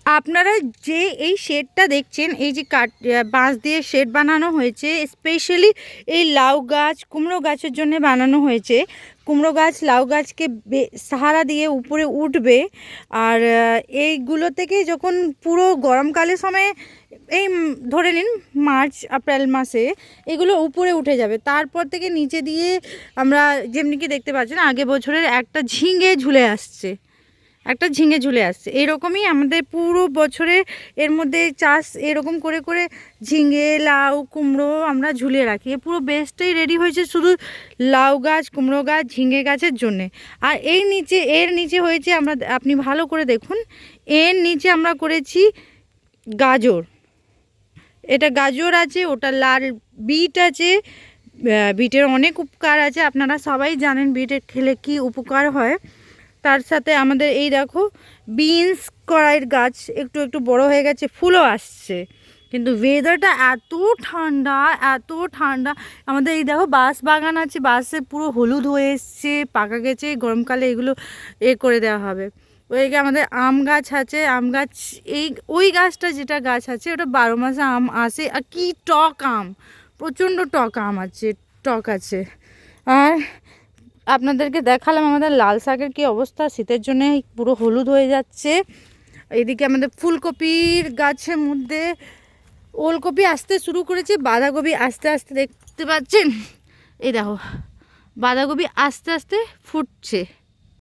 আপনারা যে এই শেডটা দেখছেন, এই যে বাঁশ দিয়ে শেড বানানো হয়েছে স্পেশালি এই লাউ গাছ কুমড়ো গাছের জন্য বানানো হয়েছে। কুমড়ো গাছ লাউ গাছকে সাহারা দিয়ে উপরে উঠবে, আর এইগুলো থেকে যখন পুরো গরমকালের সময় এই ধরে নিন মার্চ এপ্রিল মাসে এগুলো উপরে উঠে যাবে, তারপর থেকে নিচে দিয়ে আমরা যেমনি কি দেখতে পাচ্ছেন আগে বছরের একটা ঝিঙে ঝুলে আসছে, এরকমই আমাদের পুরো বছরে এর মধ্যে চাষ এরকম করে করে ঝিঙে লাউ কুমড়ো আমরা ঝুলিয়ে রাখি। এ পুরো বেসটাই রেডি হয়েছে শুধু লাউ গাছ কুমড়ো গাছ ঝিঙে গাছের জন্যে। আর এর নিচে হয়েছে, আপনি ভালো করে দেখুন, এর নিচে আমরা করেছি গাজর। এটা গাজর আছে, ওটা লাল বিট আছে। বিটের অনেক উপকার আছে, আপনারা সবাই জানেন বিটের খেলে কি উপকার হয়। তার সাথে আমাদের এই দেখো বিনস কড়াইয়ের গাছ একটু একটু বড় হয়ে গেছে, ফুলও আসছে, কিন্তু ওয়েদারটা এত ঠান্ডা এত ঠান্ডা। আমাদের এই দেখো বাঁশ বাগান আছে, বাঁশে পুরো হলুদ হয়ে এসছে, পাকা গেছে, গরমকালে এগুলো করে দেওয়া হবে। ওইদিকে আমাদের আম গাছ আছে, আম গাছ ওই গাছটা যেটা গাছ আছে ওটা 12 মাসে আম আসে, আর কি টক আম, প্রচণ্ড টক আম আছে, টক আছে। আর আপনাদেরকে দেখালাম আমাদের লাল শাকের কী অবস্থা, শীতের জন্য পুরো হলুদ হয়ে যাচ্ছে। এদিকে আমাদের ফুলকপির গাছের মধ্যে ওলকপি আসতে শুরু করেছে, বাঁধাকপি আস্তে আস্তে দেখতে পাচ্ছেন, এই দেখো বাঁধাকপি আস্তে আস্তে ফুটছে।